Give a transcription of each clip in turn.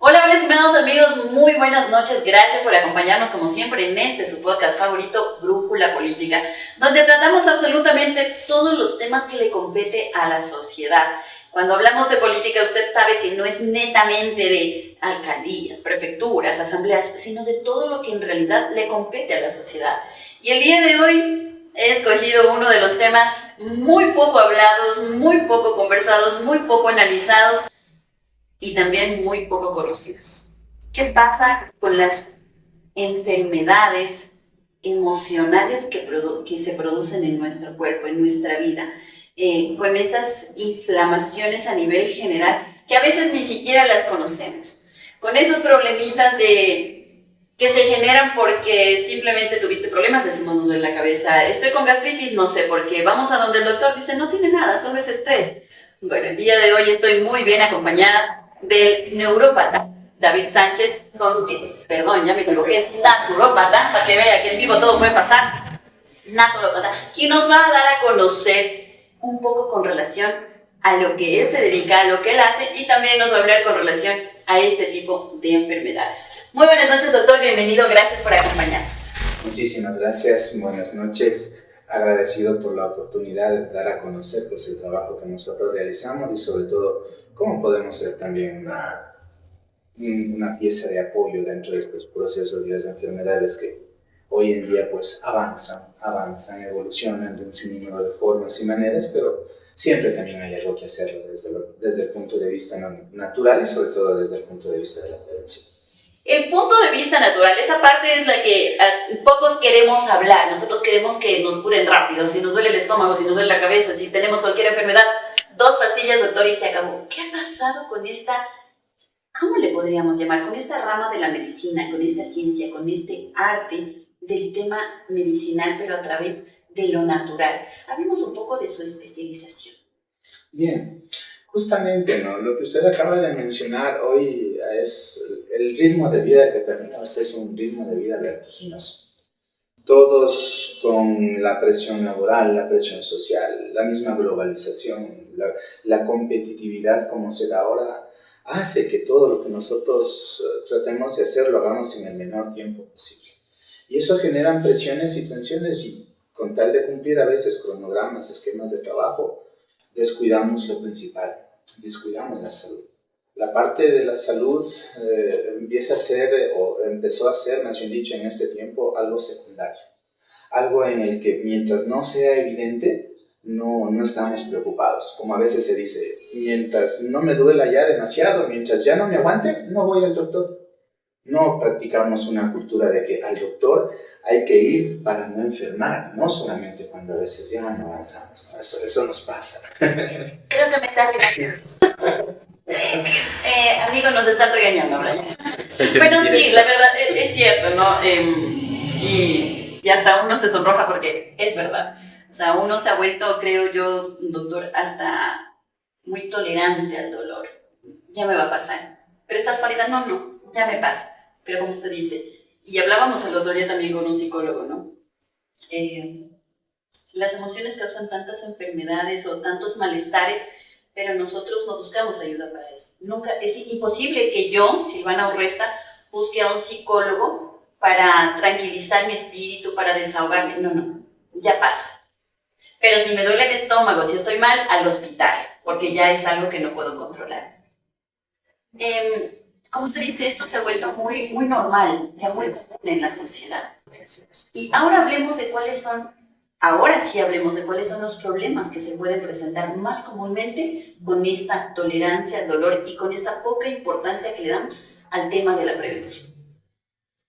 Hola, hola, estimados amigos, muy buenas noches. Gracias por acompañarnos como siempre en su podcast favorito, Brújula Política, donde tratamos absolutamente todos los temas que le compete a la sociedad. Cuando hablamos de política, usted sabe que no es netamente de alcaldías, prefecturas, asambleas, sino de todo lo que en realidad le compete a la sociedad. Y el día de hoy he escogido uno de los temas muy poco hablados, muy poco conversados, muy poco analizados y también muy poco conocidos. ¿Qué pasa con las enfermedades emocionales que se producen en nuestro cuerpo, en nuestra vida? Con esas inflamaciones a nivel general que a veces ni siquiera las conocemos, con esos problemitas que se generan porque simplemente tuviste problemas, decimos nos duele la cabeza, estoy con gastritis, no sé por qué, vamos a donde el doctor, dice no tiene nada, solo es estrés. Bueno, el día de hoy estoy muy bien acompañada del neurópata David Sánchez, perdón, ya me equivoqué, es naturópata, para que vea que en vivo todo puede pasar, naturópata, quien nos va a dar a conocer un poco con relación a lo que él se dedica, a lo que él hace, y también nos va a hablar con relación a este tipo de enfermedades. Muy buenas noches, doctor, bienvenido, gracias por acompañarnos. Muchísimas gracias, buenas noches. Agradecido por la oportunidad de dar a conocer pues, el trabajo que nosotros realizamos y sobre todo cómo podemos ser también una pieza de apoyo dentro de estos procesos y las enfermedades que hoy en día pues avanzan, evolucionan de un sinnúmero de formas y maneras, pero siempre también hay algo que hacerlo desde el punto de vista natural y sobre todo desde el punto de vista de la prevención. El punto de vista natural, esa parte es la que pocos queremos hablar. Nosotros queremos que nos curen rápido. Si nos duele el estómago, si nos duele la cabeza, si tenemos cualquier enfermedad, 2 pastillas, doctor, y se acabó. ¿Qué ha pasado con esta, cómo le podríamos llamar, con esta rama de la medicina, con esta ciencia, con este arte del tema medicinal, pero a través de lo natural? Hablemos un poco de su especialización. Bien. Justamente, ¿no? Lo que usted acaba de mencionar hoy es el ritmo de vida que tenemos, es un ritmo de vida vertiginoso. Todos con la presión laboral, la presión social, la misma globalización, la competitividad como se da ahora, hace que todo lo que nosotros tratemos de hacer lo hagamos en el menor tiempo posible. Y eso genera presiones y tensiones y con tal de cumplir a veces cronogramas, esquemas de trabajo, descuidamos lo principal, descuidamos la salud. La parte de la salud empieza a ser, o empezó a ser, más bien dicho, en este tiempo, algo secundario. Algo en el que mientras no sea evidente, no estamos preocupados. Como a veces se dice, mientras no me duela ya demasiado, mientras ya no me aguante, no voy al doctor. No practicamos una cultura de que al doctor hay que ir para no enfermar, no solamente cuando a veces ya no avanzamos, ¿no? Eso nos pasa. Creo que me está regañando. Amigo, nos están regañando, Brian. Bueno, sí, la verdad, es cierto, ¿no? Y hasta uno se sonroja porque es verdad. O sea, uno se ha vuelto, creo yo, doctor, hasta muy tolerante al dolor. Ya me va a pasar. Pero estás pálida, no, ya me pasa. Pero como usted dice, y hablábamos el otro día también con un psicólogo, ¿no? Las emociones causan tantas enfermedades o tantos malestares, pero nosotros no buscamos ayuda para eso. Nunca, es imposible que yo, Silvana Urresta, busque a un psicólogo para tranquilizar mi espíritu, para desahogarme. No, ya pasa. Pero si me duele el estómago, si estoy mal, al hospital, porque ya es algo que no puedo controlar. Como se dice, esto se ha vuelto muy normal, ya muy común en la sociedad. Y ahora hablemos de cuáles son, ahora sí hablemos de cuáles son los problemas que se pueden presentar más comúnmente con esta tolerancia al dolor y con esta poca importancia que le damos al tema de la prevención.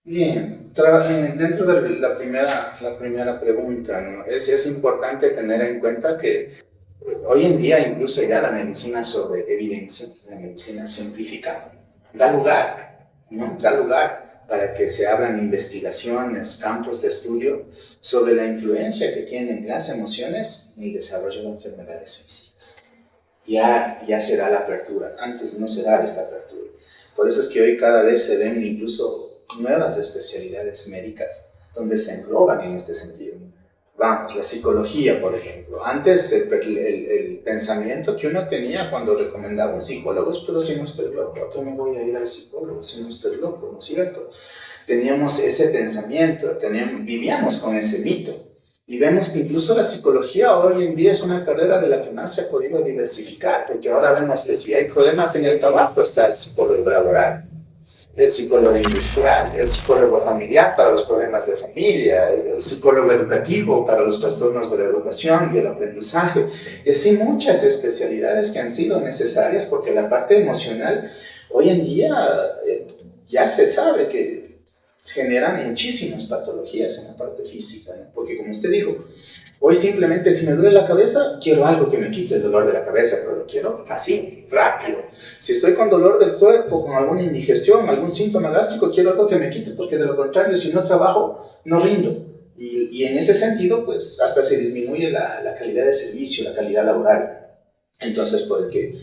Bien, dentro de la primera pregunta, ¿no? Es importante tener en cuenta que hoy en día incluso ya la medicina sobre evidencia, la medicina científica, da lugar, ¿no? Da lugar para que se abran investigaciones, campos de estudio sobre la influencia que tienen las emociones en el desarrollo de enfermedades físicas. Ya se da la apertura, antes no se daba esta apertura. Por eso es que hoy cada vez se ven incluso nuevas especialidades médicas donde se engloban en este sentido. Vamos, la psicología, por ejemplo. Antes el pensamiento que uno tenía cuando recomendaba a un psicólogo es, pero si no estoy loco, ¿a qué me voy a ir al psicólogo si no estoy loco? ¿No es cierto? Teníamos ese pensamiento, vivíamos con ese mito. Y vemos que incluso la psicología hoy en día es una carrera de la que más se ha podido diversificar, porque ahora vemos que si hay problemas en el trabajo está el psicólogo laboral, el psicólogo industrial, el psicólogo familiar para los problemas de familia, el psicólogo educativo para los trastornos de la educación y el aprendizaje, y así muchas especialidades que han sido necesarias porque la parte emocional hoy en día ya se sabe que generan muchísimas patologías en la parte física, ¿no? Porque como usted dijo, hoy simplemente si me duele la cabeza, quiero algo que me quite el dolor de la cabeza, pero lo quiero así, rápido. Si estoy con dolor del cuerpo, con alguna indigestión, algún síntoma gástrico, quiero algo que me quite, porque de lo contrario, si no trabajo, no rindo. Y en ese sentido, pues hasta se disminuye la calidad de servicio, la calidad laboral. Entonces, porque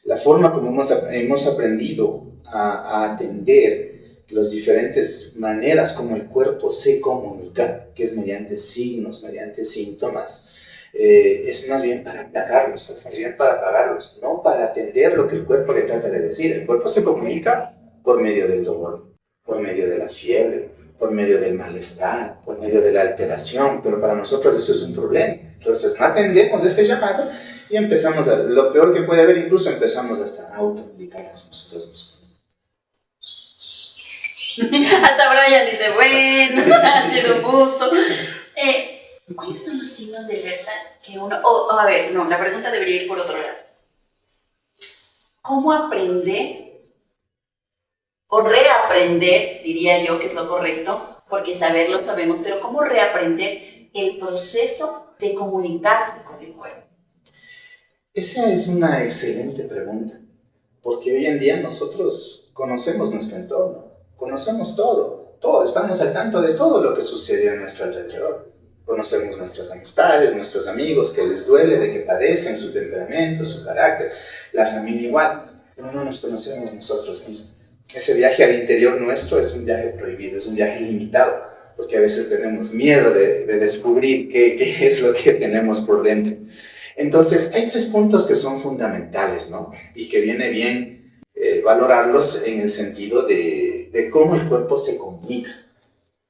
la forma como hemos aprendido a atender las diferentes maneras como el cuerpo se comunica, que es mediante signos, mediante síntomas, es más bien para atacarlos, es más bien para apagarlos, no para atender lo que el cuerpo le trata de decir. El cuerpo se comunica por medio del dolor, por medio de la fiebre, por medio del malestar, por medio de la alteración, pero para nosotros eso es un problema. Entonces no atendemos ese llamado y empezamos lo peor que puede haber, incluso empezamos hasta a automedicarnos nosotros mismos. Hasta Brian dice, bueno, ha sido un gusto. ¿Cuáles son los signos de alerta que uno... a ver, no, la pregunta debería ir por otro lado. ¿Cómo aprender o reaprender, diría yo que es lo correcto, porque saber lo sabemos, pero cómo reaprender el proceso de comunicarse con el cuerpo? Esa es una excelente pregunta, porque hoy en día nosotros conocemos nuestro entorno. Conocemos todo, estamos al tanto de todo lo que sucede a nuestro alrededor. Conocemos nuestras amistades, nuestros amigos, que les duele, de que padecen, su temperamento, su carácter, la familia igual, pero no nos conocemos nosotros mismos. Ese viaje al interior nuestro es un viaje prohibido, es un viaje limitado, porque a veces tenemos miedo de descubrir qué es lo que tenemos por dentro. Entonces, hay 3 puntos que son fundamentales, ¿no? Y que viene bien valorarlos en el sentido de cómo el cuerpo se comunica.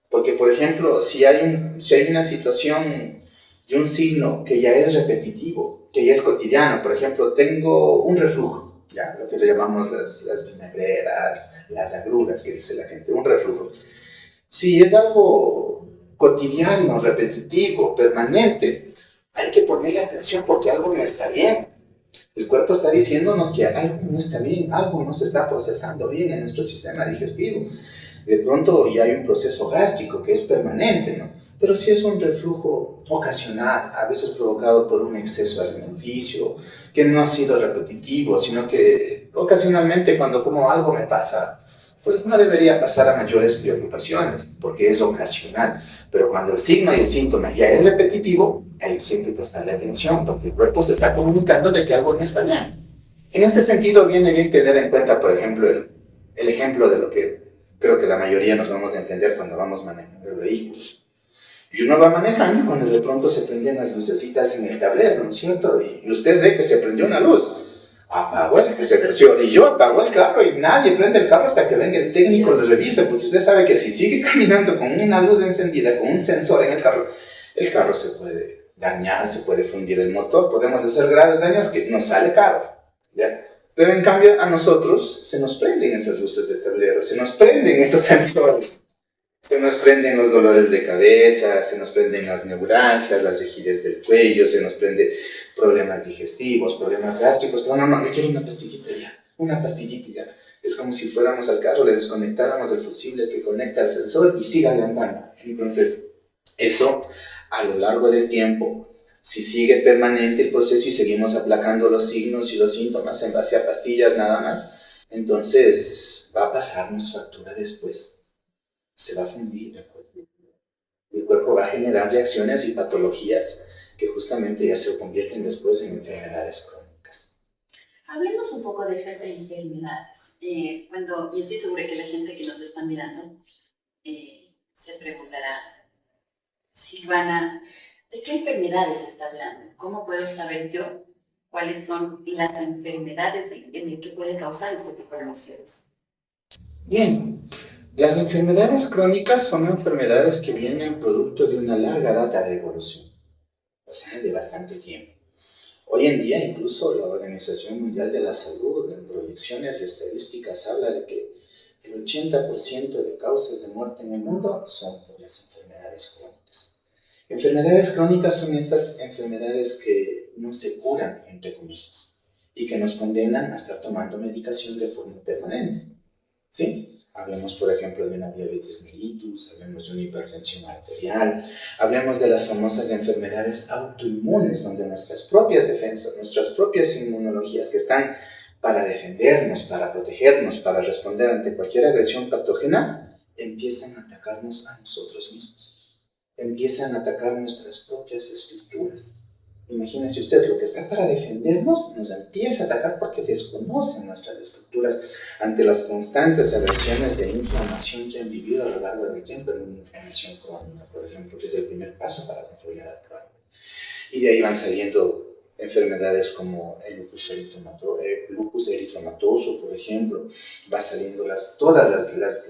Porque, por ejemplo, si hay una situación de un signo que ya es repetitivo, que ya es cotidiano, por ejemplo, tengo un reflujo, ya, lo que le llamamos las vinagreras, las agruras, que dice la gente, un reflujo. Si es algo cotidiano, repetitivo, permanente, hay que ponerle atención porque algo no está bien. El cuerpo está diciéndonos que algo no está bien, algo no se está procesando bien en nuestro sistema digestivo. De pronto ya hay un proceso gástrico que es permanente, ¿no? Pero si es un reflujo ocasional, a veces provocado por un exceso alimenticio, que no ha sido repetitivo, sino que ocasionalmente cuando como algo me pasa, pues no debería pasar a mayores preocupaciones, porque es ocasional. Pero cuando el signo y el síntoma ya es repetitivo, ahí siempre prestarle atención, porque el cuerpo se está comunicando de que algo no está bien. En este sentido, viene bien tener en cuenta, por ejemplo, el ejemplo de lo que creo que la mayoría nos vamos a entender cuando vamos manejando el vehículo. Y uno va manejando y cuando de pronto se prenden las lucecitas en el tablero, ¿no es cierto? Y usted ve que se prendió una luz. Apagó y yo apagó el carro y nadie prende el carro hasta que venga el técnico lo revise, porque usted sabe que si sigue caminando con una luz encendida, con un sensor en el carro se puede dañar, se puede fundir el motor, podemos hacer graves daños que nos sale caro, ¿ya? Pero en cambio a nosotros se nos prenden esas luces de tablero, se nos prenden esos sensores, se nos prenden los dolores de cabeza, se nos prenden las neuralgias, las rigidez del cuello, se nos prenden problemas digestivos, problemas gástricos. Pero no, yo quiero una pastillita ya. Es como si fuéramos al carro, le desconectáramos el fusible que conecta al sensor y siga andando. Entonces, eso a lo largo del tiempo, si sigue permanente el proceso y seguimos aplacando los signos y los síntomas en base a pastillas nada más, entonces va a pasarnos factura después. Se va a fundir el cuerpo va a generar reacciones y patologías que justamente ya se convierten después en enfermedades crónicas. Hablemos un poco de esas enfermedades. Y estoy segura que la gente que nos está mirando se preguntará, Silvana, ¿De qué enfermedades está hablando? ¿Cómo puedo saber yo cuáles son las enfermedades en las que puede causar este tipo de emociones? Bien, las enfermedades crónicas son enfermedades que vienen producto de una larga data de evolución, o sea, de bastante tiempo. Hoy en día, incluso la Organización Mundial de la Salud, en proyecciones y estadísticas, habla de que el 80% de causas de muerte en el mundo son por las enfermedades crónicas. Enfermedades crónicas son estas enfermedades que no se curan, entre comillas, y que nos condenan a estar tomando medicación de forma permanente. ¿Sí? Hablemos, por ejemplo, de una diabetes mellitus, hablemos de una hipertensión arterial, hablemos de las famosas enfermedades autoinmunes, donde nuestras propias defensas, nuestras propias inmunologías que están para defendernos, para protegernos, para responder ante cualquier agresión patógena, empiezan a atacarnos a nosotros mismos, empiezan a atacar nuestras propias estructuras. Imagínese usted, lo que está para defendernos nos empieza a atacar porque desconocen nuestras estructuras ante las constantes agresiones de inflamación que han vivido a lo largo del tiempo en una inflamación crónica, por ejemplo, que es el primer paso para la enfermedad crónica. Y de ahí van saliendo enfermedades como el lupus eritematoso, por ejemplo, va saliendo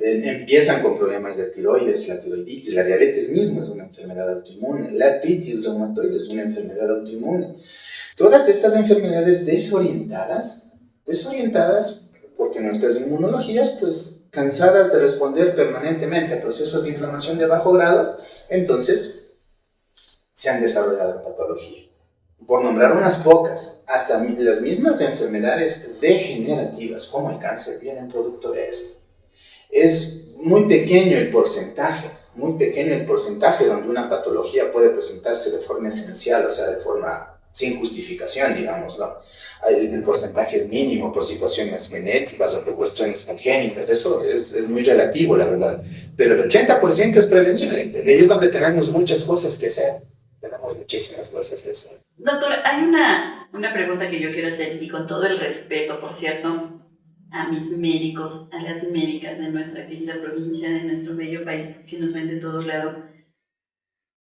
empiezan con problemas de tiroides, la tiroiditis, la diabetes misma es una enfermedad autoinmune, la artritis reumatoide es una enfermedad autoinmune. Todas estas enfermedades desorientadas porque nuestras inmunologías, pues, cansadas de responder permanentemente a procesos de inflamación de bajo grado, entonces se han desarrollado en patología. Por nombrar unas pocas, hasta las mismas enfermedades degenerativas como el cáncer vienen producto de esto. Es muy pequeño el porcentaje donde una patología puede presentarse de forma esencial, o sea, de forma sin justificación, digámoslo. El porcentaje es mínimo por situaciones genéticas o por cuestiones congénitas, eso es muy relativo, la verdad. Pero el 80% es prevenible, y ahí es donde tenemos muchas cosas que hacer. Tenemos muchísimas cosas que hacer. Doctor, hay una pregunta que yo quiero hacer, y con todo el respeto, por cierto, a mis médicos, a las médicas de nuestra querida provincia, de nuestro bello país que nos ven de todos lados.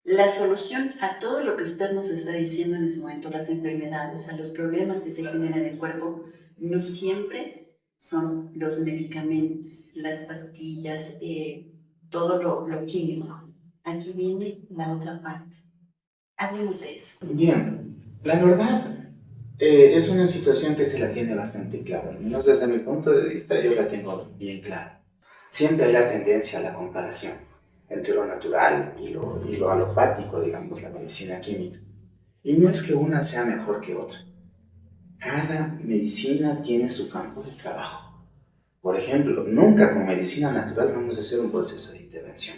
La solución a todo lo que usted nos está diciendo en este momento, las enfermedades, a los problemas que se generan en el cuerpo, no siempre son los medicamentos, las pastillas, todo lo químico. Aquí viene la otra parte. Hablemos de eso. Bien, la verdad es una situación que se la tiene bastante clara. Al menos desde mi punto de vista yo la tengo bien clara. Siempre hay la tendencia a la comparación entre lo natural y lo alopático, digamos, la medicina química. Y no es que una sea mejor que otra. Cada medicina tiene su campo de trabajo. Por ejemplo, nunca con medicina natural vamos a hacer un proceso de intervención,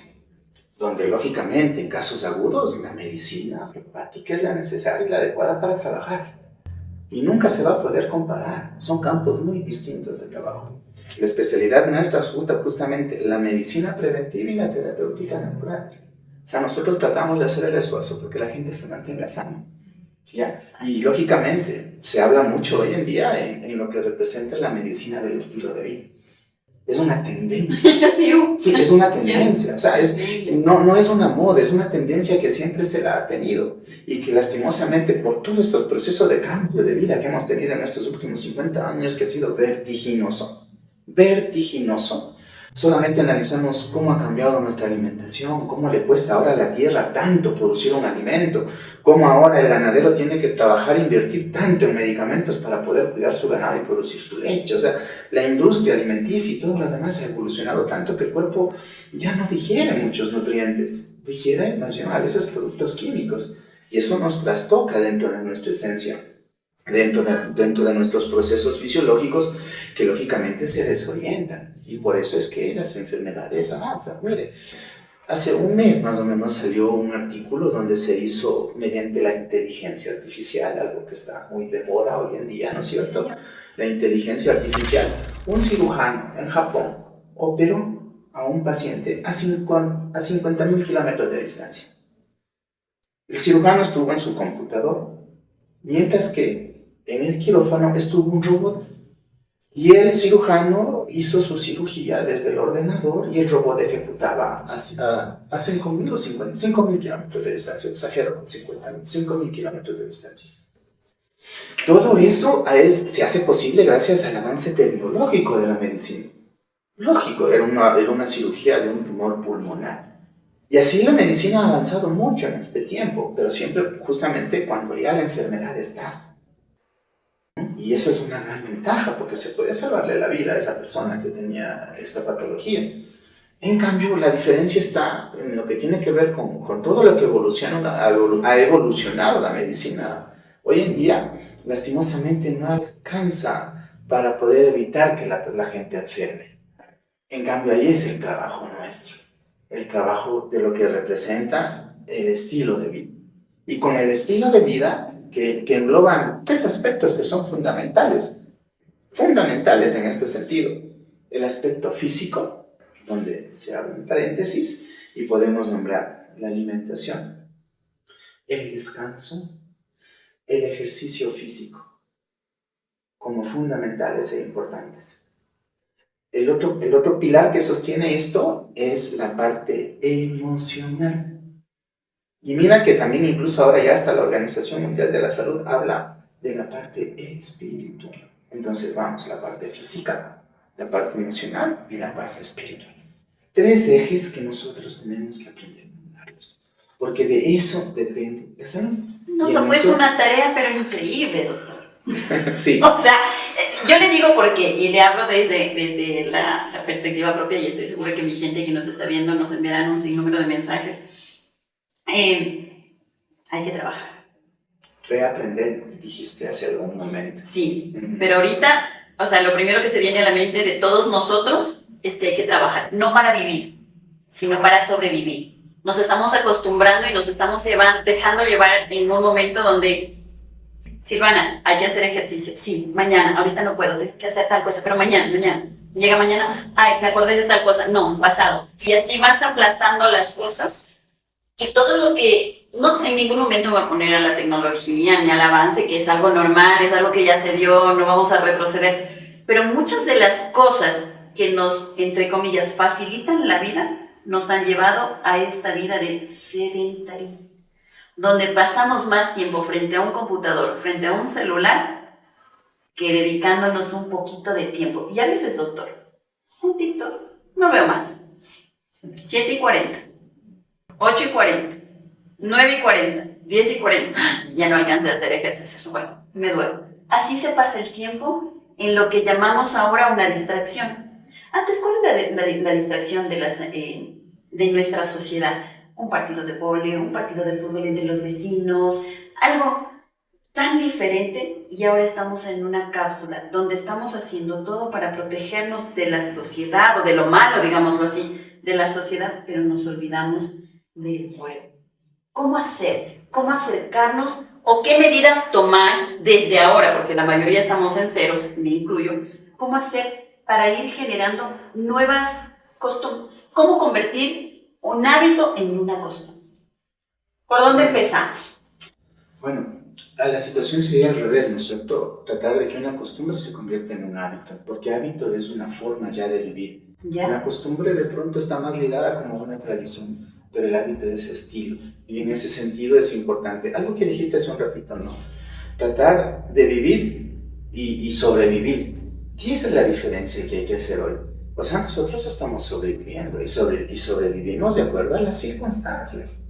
donde lógicamente en casos agudos la medicina alopática es la necesaria y la adecuada para trabajar. Y nunca se va a poder comparar, son campos muy distintos de trabajo. La especialidad nuestra es justamente la medicina preventiva y la terapéutica natural. O sea, nosotros tratamos de hacer el esfuerzo porque la gente se mantenga sana. ¿Ya? Y lógicamente se habla mucho hoy en día en lo que representa la medicina del estilo de vida. Es una tendencia. Sí, es una tendencia. O sea, no es una moda, es una tendencia que siempre se la ha tenido. Y que lastimosamente por todo este proceso de cambio de vida que hemos tenido en estos últimos 50 años, que ha sido vertiginoso, solamente analizamos cómo ha cambiado nuestra alimentación, cómo le cuesta ahora a la tierra tanto producir un alimento, cómo ahora el ganadero tiene que trabajar e invertir tanto en medicamentos para poder cuidar su ganado y producir su leche. O sea, la industria alimenticia y todo lo demás ha evolucionado tanto que el cuerpo ya no digiere muchos nutrientes, digiere más bien a veces productos químicos, y eso nos trastoca dentro de nuestra esencia, dentro de nuestros procesos fisiológicos, que lógicamente se desorientan, y por eso es que las enfermedades avanzan. Mire, hace un mes más o menos salió un artículo donde se hizo mediante la inteligencia artificial, algo que está muy de moda hoy en día, ¿no es cierto? La inteligencia artificial. Un cirujano en Japón operó a un paciente a 50.000 kilómetros de distancia. El cirujano estuvo en su computador, mientras que en el quirófano estuvo un robot. Y el cirujano hizo su cirugía desde el ordenador y el robot ejecutaba a 5.000 o 5.000 kilómetros de distancia, exagero, con 5.000 kilómetros de distancia. Todo eso se hace posible gracias al avance tecnológico de la medicina. Lógico, era una cirugía de un tumor pulmonar. Y así la medicina ha avanzado mucho en este tiempo, pero siempre justamente cuando ya la enfermedad está. Y eso es una gran ventaja, porque se puede salvarle la vida a esa persona que tenía esta patología. En cambio, la diferencia está en lo que tiene que ver con todo lo que ha evolucionado la medicina. Hoy en día, lastimosamente, no alcanza para poder evitar que la gente enferme. En cambio, ahí es el trabajo nuestro, el trabajo de lo que representa el estilo de vida. Y con el estilo de vida, que engloban 3 aspectos que son fundamentales en este sentido. El aspecto físico, donde se abre un paréntesis y podemos nombrar la alimentación, el descanso, el ejercicio físico, como fundamentales e importantes. El otro pilar que sostiene esto es la parte emocional. Y mira que también incluso ahora ya hasta la Organización Mundial de la Salud habla de la parte espiritual. Entonces vamos, la parte física, la parte emocional y la parte espiritual. 3 ejes que nosotros tenemos que aprender a manejarlos, porque de eso depende la salud. Nos ha puesto una tarea pero increíble, doctor. Sí. O sea, yo le digo por qué, y le hablo desde la perspectiva propia, y estoy segura que mi gente que nos está viendo nos enviarán un sinnúmero de mensajes. Hay que trabajar. Reaprender, dijiste hace algún momento. Sí, pero ahorita, o sea, lo primero que se viene a la mente de todos nosotros es que hay que trabajar, no para vivir, sino para sobrevivir. Nos estamos acostumbrando y nos estamos dejando llevar en un momento donde, Silvana, hay que hacer ejercicio. Sí, mañana, ahorita no puedo, tengo que hacer tal cosa, pero mañana. Llega mañana, ay, me acordé de tal cosa, no, pasado. Y así vas aplazando las cosas. Y todo lo que, no en ningún momento va a poner a la tecnología ni al avance, que es algo normal, es algo que ya se dio, no vamos a retroceder, pero muchas de las cosas que nos, entre comillas, facilitan la vida, nos han llevado a esta vida de sedentarismo, donde pasamos más tiempo frente a un computador, frente a un celular, que dedicándonos un poquito de tiempo. Y a veces, doctor, un TikTok, no veo más, 7:40. 8:40, 9:40, 10:40, ya no alcancé a hacer ejercicios, bueno, me duermo. Así se pasa el tiempo en lo que llamamos ahora una distracción. Antes, ¿cuál era la distracción de nuestra sociedad? Un partido de vóley, un partido de fútbol entre los vecinos, algo tan diferente, y ahora estamos en una cápsula donde estamos haciendo todo para protegernos de la sociedad o de lo malo, digámoslo así, de la sociedad, pero nos olvidamos del cuerpo. ¿Cómo hacer? ¿Cómo acercarnos? ¿O qué medidas tomar desde ahora? Porque la mayoría estamos en ceros, me incluyo. ¿Cómo hacer para ir generando nuevas costumbres? ¿Cómo convertir un hábito en una costumbre? ¿Por dónde empezamos? Bueno, la situación sería al revés, ¿no es cierto? Tratar de que una costumbre se convierta en un hábito, porque hábito es una forma ya de vivir. ¿Ya? Una costumbre de pronto está más ligada como una tradición, pero el hábito es estilo, y en ese sentido es importante. Algo que dijiste hace un ratito, ¿no? Tratar de vivir y sobrevivir. ¿Qué es la diferencia que hay que hacer hoy? O sea, nosotros estamos sobreviviendo y sobrevivimos de acuerdo a las circunstancias.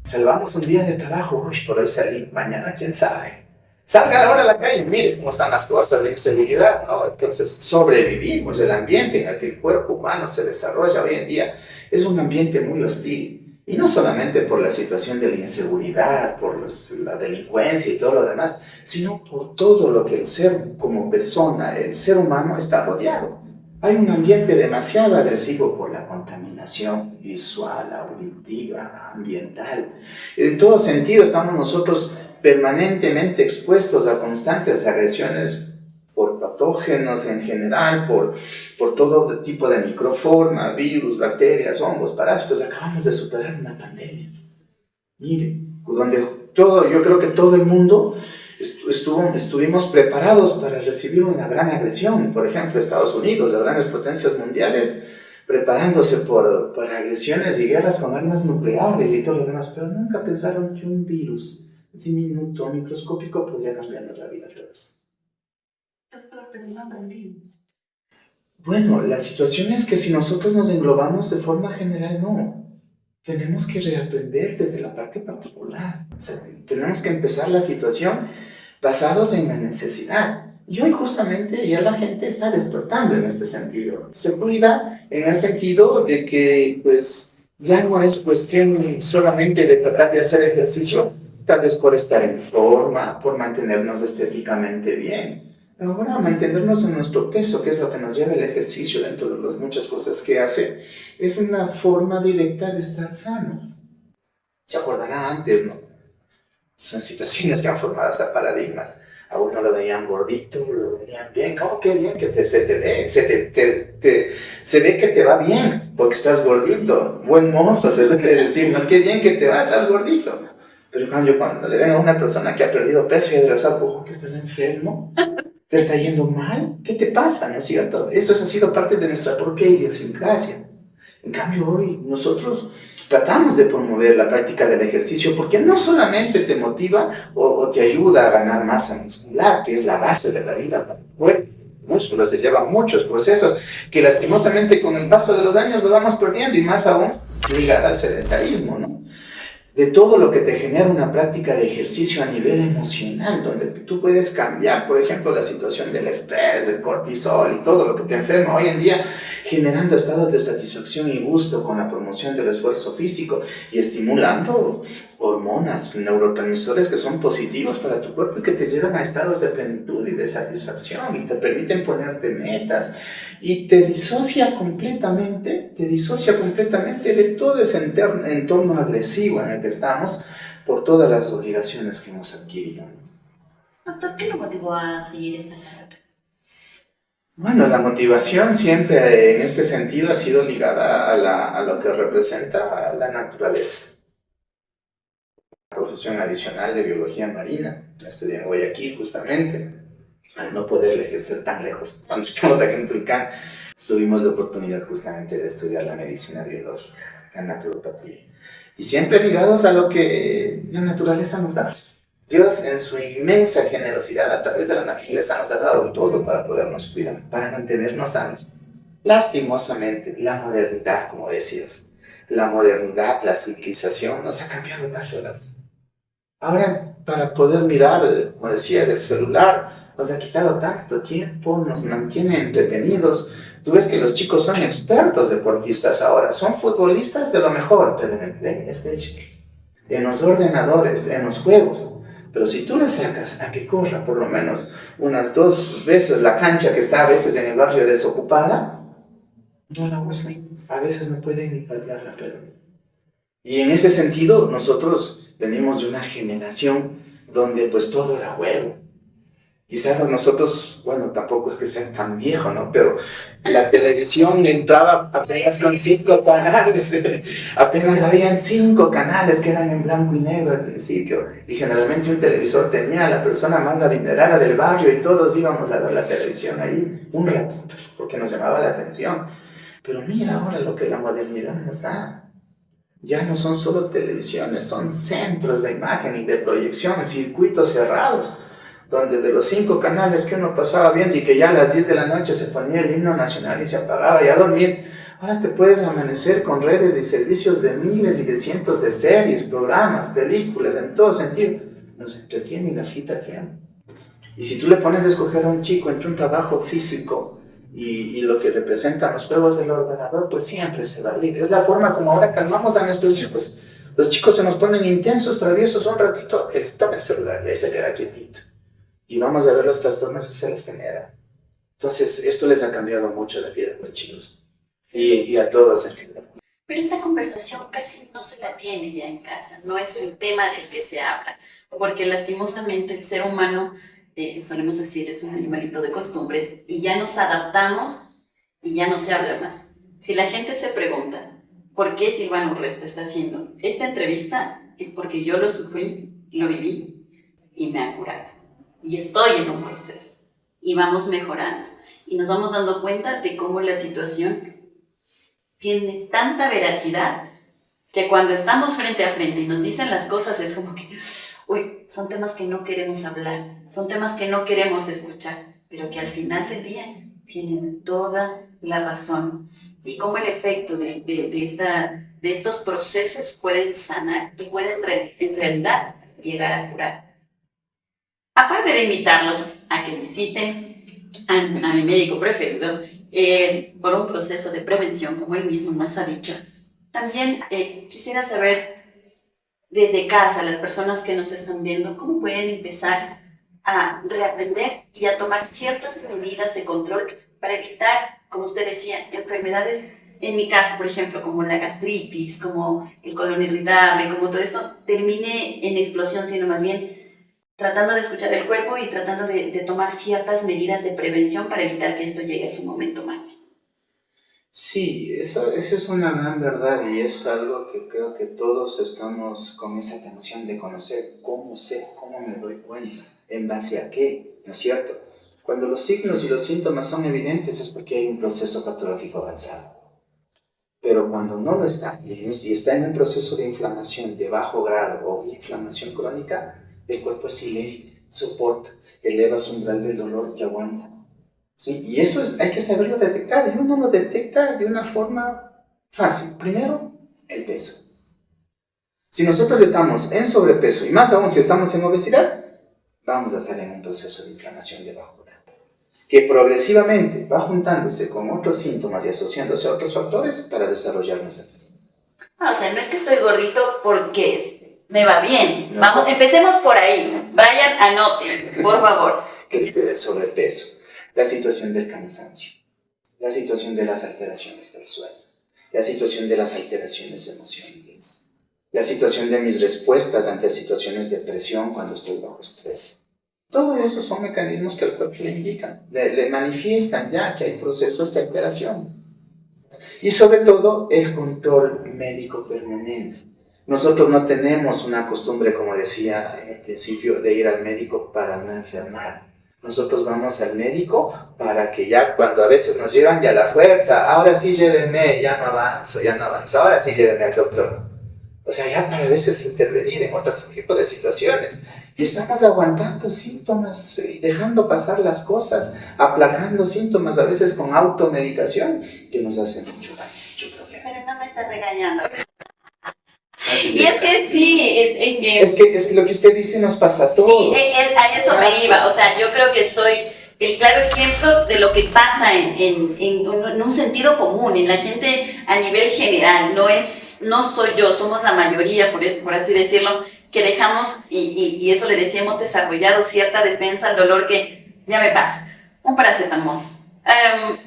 Salvamos un día de trabajo, uy, por hoy salí, mañana quién sabe. Salga ahora a la calle, mire cómo están las cosas de inseguridad, ¿no? Entonces sobrevivimos. El ambiente en el que el cuerpo humano se desarrolla hoy en día es un ambiente muy hostil. Y no solamente por la situación de la inseguridad, por la delincuencia y todo lo demás, sino por todo lo que el ser como persona, el ser humano está rodeado. Hay un ambiente demasiado agresivo por la contaminación visual, auditiva, ambiental. En todo sentido estamos nosotros permanentemente expuestos a constantes agresiones por patógenos en general, por todo tipo de microfauna, virus, bacterias, hongos, parásitos. Acabamos de superar una pandemia. Mire, donde yo creo que todo el mundo estuvimos preparados para recibir una gran agresión. Por ejemplo, Estados Unidos, las grandes potencias mundiales, preparándose por agresiones y guerras con armas nucleares y todo lo demás, pero nunca pensaron que un virus diminuto, microscópico, podría cambiarnos la vida a todos. Doctor, pero no aprendimos. Bueno, la situación es que si nosotros nos englobamos de forma general, no. Tenemos que reaprender desde la parte particular. O sea, tenemos que empezar la situación basados en la necesidad. Y hoy justamente ya la gente está despertando en este sentido. Se cuida en el sentido de que pues ya no es cuestión solamente de tratar de hacer ejercicio, tal vez por estar en forma, por mantenernos estéticamente bien. Ahora mantenernos en nuestro peso, que es lo que nos lleva el ejercicio dentro de las muchas cosas que hace, es una forma directa de estar sano. Se acordará antes, ¿no? Son situaciones que han formado hasta paradigmas. A uno lo veían gordito, lo veían bien. ¿Cómo que bien que se te ve? Se ve que te va bien porque estás gordito. Buen mozo, se suele decir, ¿no? Qué bien que te va, estás gordito. Pero cuando le ven a una persona que ha perdido peso y adelgazado, ojo, que estás enfermo, te está yendo mal, ¿qué te pasa? ¿No es cierto? Eso ha sido parte de nuestra propia idiosincrasia. En cambio, hoy nosotros tratamos de promover la práctica del ejercicio porque no solamente te motiva o te ayuda a ganar masa muscular, que es la base de la vida para el cuerpo. El músculo se lleva muchos procesos que lastimosamente con el paso de los años lo vamos perdiendo y más aún ligada al sedentarismo, ¿no? De todo lo que te genera una práctica de ejercicio a nivel emocional, donde tú puedes cambiar, por ejemplo, la situación del estrés, del cortisol y todo lo que te enferma hoy en día, generando estados de satisfacción y gusto con la promoción del esfuerzo físico y estimulando hormonas, neurotransmisores que son positivos para tu cuerpo y que te llevan a estados de plenitud y de satisfacción y te permiten ponerte metas y te disocia completamente de todo ese entorno agresivo en el que estamos por todas las obligaciones que hemos adquirido. Doctor, ¿qué lo motivó a seguir esa carrera? Bueno, la motivación siempre en este sentido ha sido ligada a lo que representa la naturaleza. Profesión adicional de biología marina, la estudié en Guayaquil justamente, al no poder ejercer tan lejos. Cuando estamos aquí en Tulcán, tuvimos la oportunidad justamente de estudiar la medicina biológica, la naturopatía, y siempre ligados a lo que la naturaleza nos da. Dios en su inmensa generosidad a través de la naturaleza nos ha dado todo para podernos cuidar, para mantenernos sanos. Lastimosamente, la modernidad, como decías, la modernidad, la civilización nos ha cambiado tanto la vida. Ahora, para poder mirar, como decías, el celular, nos ha quitado tanto tiempo, nos mantiene entretenidos. Tú ves que los chicos son expertos deportistas ahora, son futbolistas de lo mejor, pero en el PlayStation, en los ordenadores, en los juegos. Pero si tú le sacas a que corra por lo menos unas 2 veces la cancha que está a veces en el barrio desocupada, no la usan. A veces no pueden ni patear la pelota. Y en ese sentido, nosotros venimos de una generación donde pues todo era juego. Quizás nosotros, bueno, tampoco es que sea tan viejo, ¿no? Pero la televisión entraba apenas con 5 canales. Apenas habían 5 canales que eran en blanco y negro al principio. Y generalmente un televisor tenía a la persona más adinerada del barrio y todos íbamos a ver la televisión ahí un ratito, porque nos llamaba la atención. Pero mira ahora lo que la modernidad nos da. Ya no son solo televisiones, son centros de imagen y de proyección, circuitos cerrados, donde de los 5 canales que uno pasaba viendo y que ya a las 10 de la noche se ponía el himno nacional y se apagaba y a dormir, ahora te puedes amanecer con redes y servicios de miles y de cientos de series, programas, películas, en todo sentido. Nos entretiene y nos quita tiempo. Y si tú le pones a escoger a un chico entre un trabajo físico y lo que representan los juegos del ordenador, pues siempre se va a ir. Es la forma como ahora calmamos a nuestros hijos. Los chicos se nos ponen intensos, traviesos un ratito, toma el celular y ahí se queda quietito. Y vamos a ver los trastornos que se les genera. Entonces, esto les ha cambiado mucho la vida a los chicos y a todos en general. Pero esta conversación casi no se la tiene ya en casa, no es un tema del que se habla, porque lastimosamente el ser humano, solemos decir, es un animalito de costumbres y ya nos adaptamos y ya no se habla más. Si la gente se pregunta, ¿por qué Silvano Urresta está haciendo esta entrevista? Es porque yo lo sufrí, lo viví y me ha curado. y estoy en un proceso y vamos mejorando y nos vamos dando cuenta de cómo la situación tiene tanta veracidad que cuando estamos frente a frente y nos dicen las cosas es como que, uy, son temas que no queremos hablar, son temas que no queremos escuchar, pero que al final del día tienen toda la razón. Y cómo el efecto de estos procesos pueden sanar y pueden en realidad llegar a curar. Aparte de invitarlos a que visiten a mi médico preferido por un proceso de prevención, como él mismo nos ha dicho, también quisiera saber desde casa, las personas que nos están viendo, cómo pueden empezar a reaprender y a tomar ciertas medidas de control para evitar, como usted decía, enfermedades, en mi caso, por ejemplo, como la gastritis, como el colon irritable, como todo esto, termine en explosión, sino más bien tratando de escuchar el cuerpo y tratando de tomar ciertas medidas de prevención para evitar que esto llegue a su momento máximo. Sí, eso es una gran verdad y es algo que creo que todos estamos con esa tensión de conocer cómo sé, cómo me doy cuenta, en base a qué, ¿no es cierto? Cuando los signos y los síntomas son evidentes es porque hay un proceso patológico avanzado. Pero cuando no lo está y está en un proceso de inflamación de bajo grado o inflamación crónica, el cuerpo es silente, soporta, eleva su umbral del dolor y aguanta. ¿Sí? Y eso hay que saberlo detectar, y uno lo detecta de una forma fácil. Primero, el peso. Si nosotros estamos en sobrepeso, y más aún si estamos en obesidad, vamos a estar en un proceso de inflamación de bajo grado, que progresivamente va juntándose con otros síntomas y asociándose a otros factores para desarrollarnos enfermedades. O sea, no es que estoy gordito porque me va bien. No. Vamos, empecemos por ahí. Brian, anote, por favor. El sobrepeso, la situación del cansancio, la situación de las alteraciones del sueño, la situación de las alteraciones emocionales, la situación de mis respuestas ante situaciones de presión cuando estoy bajo estrés. Todo eso son mecanismos que al cuerpo le indican, le manifiestan ya que hay procesos de alteración. Y sobre todo, el control médico permanente. Nosotros no tenemos una costumbre, como decía en el principio, de ir al médico para no enfermar. Nosotros vamos al médico para que ya cuando a veces nos llevan ya la fuerza, ahora sí llévenme, ya no avanzo, ahora sí llévenme al doctor. O sea, ya para a veces intervenir en otros tipos de situaciones. Y estamos aguantando síntomas y dejando pasar las cosas, aplacando síntomas, a veces con automedicación, que nos hacen mucho daño, mucho problema. Pero no me está regañando. Y es que sí, es que lo que usted dice nos pasa a todos. Sí, a eso me iba. O sea, yo creo que soy el claro ejemplo de lo que pasa en un sentido común, en la gente a nivel general. No soy yo, somos la mayoría, por así decirlo, que dejamos, y eso le decía, hemos desarrollado cierta defensa al dolor que ya me pasa. Un paracetamol.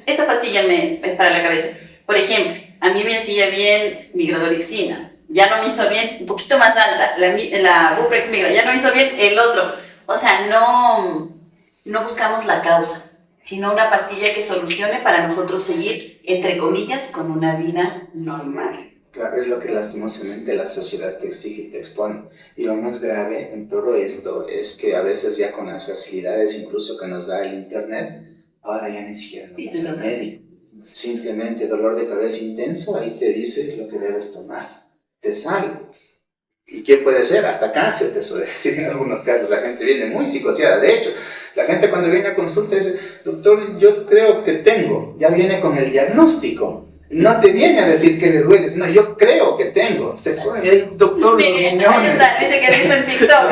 Esta pastilla es para la cabeza. Por ejemplo, a mí me hacía bien migradorixina. Ya no me hizo bien, un poquito más alta, la Buprex migra, ya no me hizo bien el otro. O sea, no buscamos la causa, sino una pastilla que solucione para nosotros seguir, entre comillas, con una vida normal. Claro, es lo que lastimosamente la sociedad te exige y te expone. Y lo más grave en todo esto es que a veces ya con las facilidades incluso que nos da el internet, ahora ya ni siquiera nos va al médico. Simplemente dolor de cabeza intenso, ahí te dice lo que debes tomar. Te sale. ¿Y qué puede ser? Hasta cáncer, te suele decir en algunos casos. La gente viene muy psicoseada. De hecho, la gente cuando viene a consulta dice, doctor, yo creo que tengo. Ya viene con el diagnóstico. No te viene a decir que le duele, sino yo creo que tengo. Se pone el doctor los riñones. Dice que ha visto en TikTok.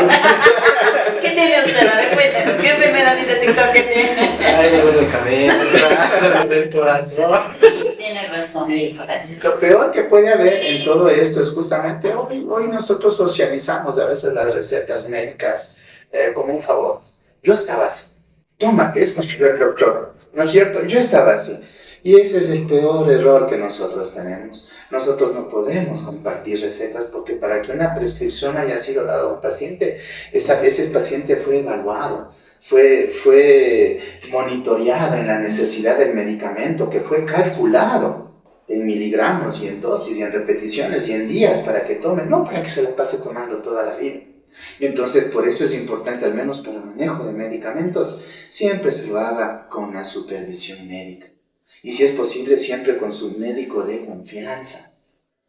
¿Qué tiene usted? A ver, cuéntanos. ¿Qué enfermedad dice TikTok que tiene? Ay, me duele la cabeza, me duele el corazón. Sí, tiene razón. Gracias. Lo peor que puede haber en todo esto es justamente hoy nosotros socializamos a veces las recetas médicas como un favor. Yo estaba así. Toma, que es el doctor. ¿No es cierto? Yo estaba así. Y ese es el peor error que nosotros tenemos. Nosotros no podemos compartir recetas porque para que una prescripción haya sido dada a un paciente, ese paciente fue evaluado, fue monitoreado en la necesidad del medicamento, que fue calculado en miligramos y en dosis y en repeticiones y en días para que tome, no para que se la pase tomando toda la vida. Entonces, por eso es importante, al menos para el manejo de medicamentos, siempre se lo haga con una supervisión médica. Y si es posible, siempre con su médico de confianza.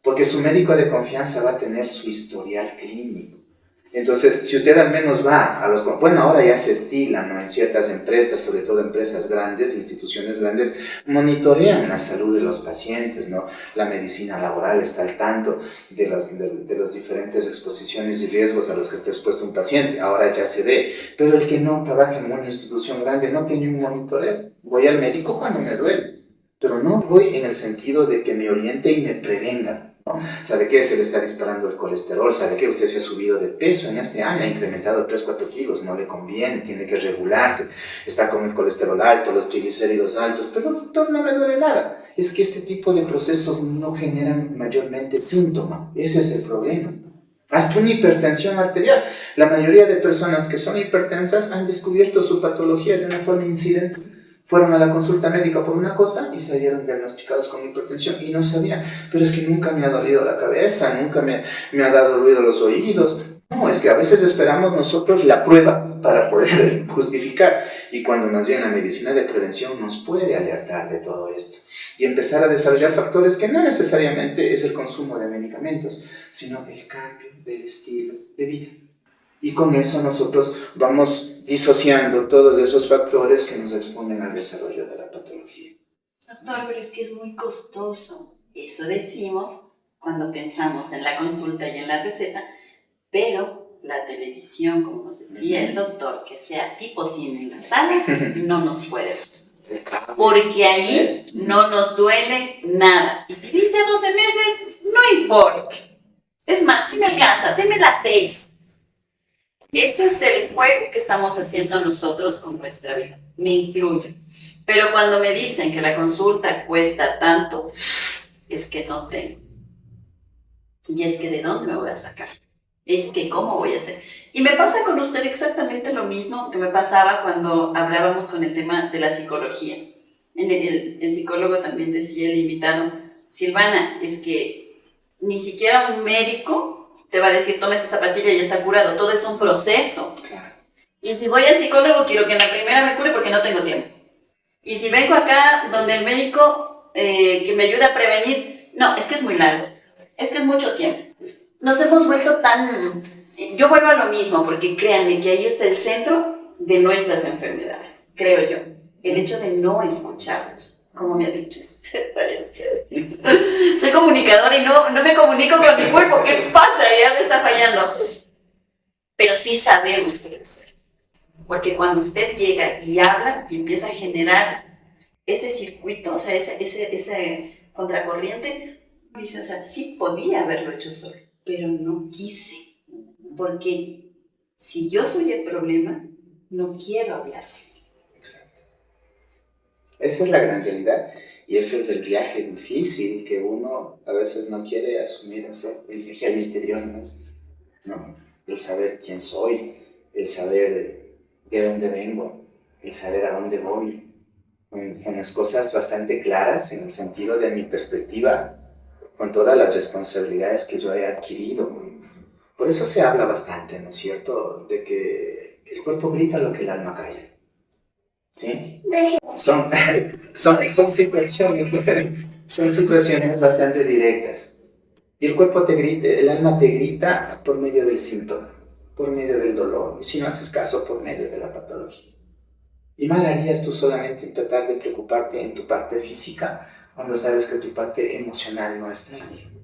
Porque su médico de confianza va a tener su historial clínico. Entonces, si usted al menos va a los... Bueno, ahora ya se estila, ¿no? En ciertas empresas, sobre todo empresas grandes, instituciones grandes, monitorean la salud de los pacientes, ¿no? La medicina laboral está al tanto de las diferentes exposiciones y riesgos a los que está expuesto un paciente. Ahora ya se ve. Pero el que no trabaja en una institución grande no tiene un monitoreo. Voy al médico cuando me duele, pero no voy en el sentido de que me oriente y me prevenga. ¿Sabe qué? Se le está disparando el colesterol, ¿sabe qué? Usted se ha subido de peso en este año, ha incrementado 3-4 kilos, no le conviene, tiene que regularse, está con el colesterol alto, los triglicéridos altos, pero doctor, no me duele nada. Es que este tipo de procesos no generan mayormente síntomas, ese es el problema. Hasta una hipertensión arterial. La mayoría de personas que son hipertensas han descubierto su patología de una forma incidente. Fueron a la consulta médica por una cosa y salieron diagnosticados con hipertensión y no sabían, pero es que nunca me ha dolido la cabeza, nunca me ha dado ruido los oídos. No, es que a veces esperamos nosotros la prueba para poder justificar, y cuando más bien la medicina de prevención nos puede alertar de todo esto y empezar a desarrollar factores que no necesariamente es el consumo de medicamentos, sino el cambio del estilo de vida. Y con eso nosotros vamos disociando todos esos factores que nos exponen al desarrollo de la patología. Doctor, pero es que es muy costoso. Eso decimos cuando pensamos en la consulta y en la receta, pero la televisión, como nos decía el doctor, que sea tipo cine en la sala, no nos puede. Porque ahí no nos duele nada. Y si dice 12 meses, no importa. Es más, si me alcanza, deme las 6. Ese es el juego que estamos haciendo nosotros con nuestra vida. Me incluyo. Pero cuando me dicen que la consulta cuesta tanto, es que no tengo. Y es que ¿de dónde me voy a sacar? Es que ¿cómo voy a hacer? Y me pasa con usted exactamente lo mismo que me pasaba cuando hablábamos con el tema de la psicología. El psicólogo también decía, el invitado, Silvana, es que ni siquiera un médico te va a decir, tomes esa pastilla y ya está curado. Todo es un proceso. Y si voy al psicólogo, quiero que en la primera me cure porque no tengo tiempo. Y si vengo acá donde el médico que me ayude a prevenir, no, es que es muy largo. Es que es mucho tiempo. Nos hemos vuelto tan... Yo vuelvo a lo mismo, porque créanme que ahí está el centro de nuestras enfermedades, creo yo. El hecho de no escucharlos, como me ha dicho usted varias veces. Soy comunicadora y no me comunico con mi cuerpo. ¿Qué pasa? Ya me está fallando. Pero sí sabemos qué hacer. Porque cuando usted llega y habla y empieza a generar ese circuito, o sea, ese contracorriente, dice, o sea, sí podía haberlo hecho solo, pero no quise. Porque si yo soy el problema, no quiero hablar. Exacto. Esa es la gran realidad. Y ese es el viaje difícil que uno a veces no quiere asumir, hacer el viaje al interior nuestro, ¿no? El saber quién soy, el saber de dónde vengo, el saber a dónde voy, con las cosas bastante claras en el sentido de mi perspectiva, con todas las responsabilidades que yo he adquirido. Por eso se habla bastante, ¿no es cierto?, de que el cuerpo grita lo que el alma calla. ¿Sí? Son situaciones bastante directas. Y el cuerpo te grita, el alma te grita por medio del síntoma, por medio del dolor, y si no haces caso, por medio de la patología. Y mal harías tú solamente en tratar de preocuparte en tu parte física cuando sabes que tu parte emocional no está bien.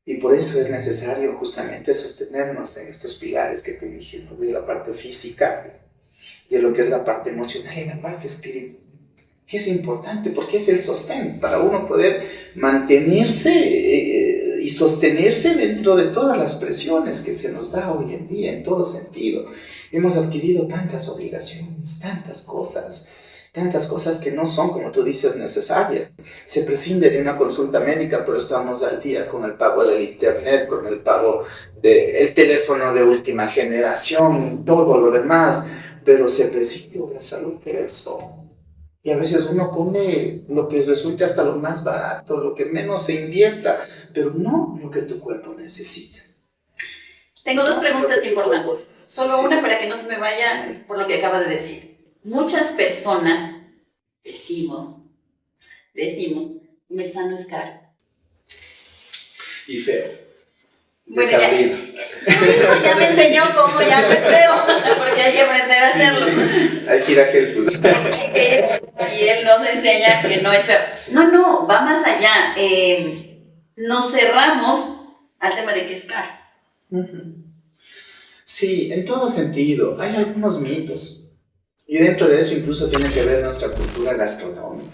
Y por eso es necesario justamente sostenernos en estos pilares que te dije, ¿no? De la parte física, de lo que es la parte emocional y la parte espiritual, que es importante porque es el sostén para uno poder mantenerse y sostenerse dentro de todas las presiones que se nos da hoy en día en todo sentido. Hemos adquirido tantas obligaciones, tantas cosas que no son, como tú dices, necesarias. Se prescinde de una consulta médica, pero estamos al día con el pago del internet, con el pago del teléfono de última generación y todo lo demás, pero se prescinde de la salud por eso. Y a veces uno come lo que resulta hasta lo más barato, lo que menos se invierta, pero no lo que tu cuerpo necesita. Tengo dos preguntas importantes. Solo Sí. una para que no se me vaya por lo que acaba de decir. Muchas personas decimos, comer sano es caro. Y feo. Bueno, Desabrido. ya me enseñó cómo ya no es feo, porque hay que aprender a hacerlo. Hay que ir a Health Food. Y él nos enseña que no es feo. No, va más allá. Nos cerramos al tema de que es caro. Sí, en todo sentido. Hay algunos mitos. Y dentro de eso incluso tiene que ver nuestra cultura gastronómica.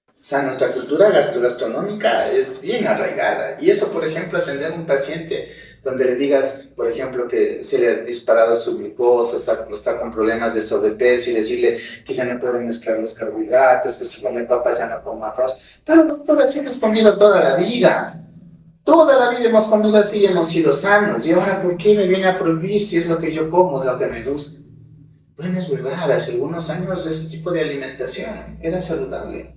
O sea, nuestra cultura gastronómica es bien arraigada. Y eso, por ejemplo, atender a un paciente donde le digas, por ejemplo, que se le ha disparado su glucosa, está con problemas de sobrepeso y decirle que ya no pueden mezclar los carbohidratos, que si come papas ya no coma arroz. Pero doctor, así hemos comido toda la vida. Toda la vida hemos comido así y hemos sido sanos. ¿Y ahora por qué me viene a prohibir si es lo que yo como, es lo que me gusta? Bueno, es verdad, hace algunos años ese tipo de alimentación era saludable,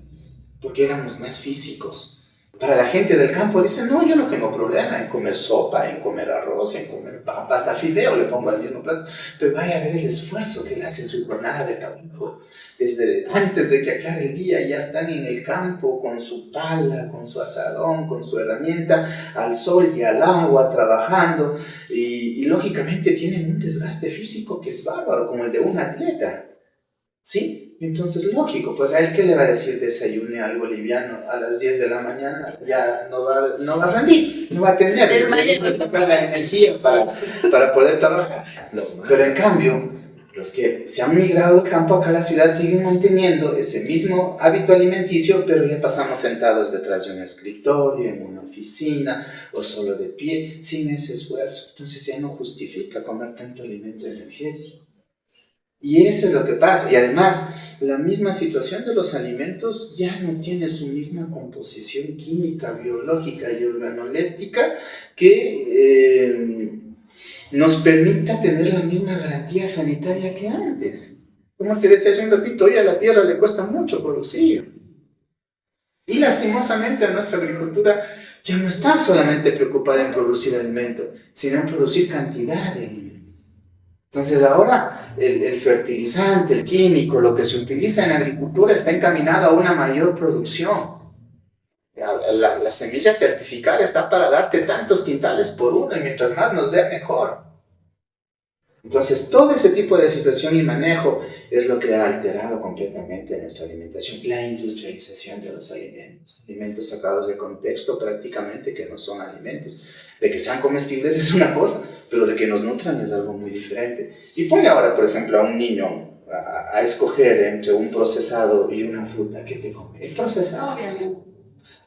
porque éramos más físicos. Para la gente del campo dicen, no, yo no tengo problema en comer sopa, en comer arroz, en comer papa, hasta fideo le pongo al mismo plato, pero vaya a ver el esfuerzo que le hacen su jornada de trabajo. Desde antes de que aclare el día ya están en el campo con su pala, con su asadón, con su herramienta, al sol y al agua, trabajando, y lógicamente tienen un desgaste físico que es bárbaro, como el de un atleta. ¿Sí? Entonces, lógico, pues a él, ¿qué le va a decir? Desayune algo liviano a las 10 de la mañana, ya no va a rendir, no va a tener la energía para poder trabajar. No, pero en cambio, los que se han migrado del campo acá a la ciudad siguen manteniendo ese mismo hábito alimenticio, pero ya pasamos sentados detrás de un escritorio, en una oficina, o solo de pie, sin ese esfuerzo. Entonces ya no justifica comer tanto alimento energético. Y eso es lo que pasa. Y además, la misma situación de los alimentos ya no tiene su misma composición química, biológica y organoléptica que nos permita tener la misma garantía sanitaria que antes. Como te decía hace un ratito, hoy a la tierra le cuesta mucho producir. Y lastimosamente a nuestra agricultura ya no está solamente preocupada en producir alimento, sino en producir cantidad de alimento. Entonces ahora el fertilizante, el químico, lo que se utiliza en agricultura está encaminado a una mayor producción. La semilla certificada está para darte tantos quintales por uno y mientras más nos dé mejor. Entonces todo ese tipo de situación y manejo es lo que ha alterado completamente nuestra alimentación. La industrialización de los alimentos sacados de contexto prácticamente que no son alimentos. De que sean comestibles es una cosa, pero de que nos nutran es algo muy diferente. Y ponle ahora, por ejemplo, a un niño a escoger entre un procesado y una fruta que te come. El procesado. Obviamente.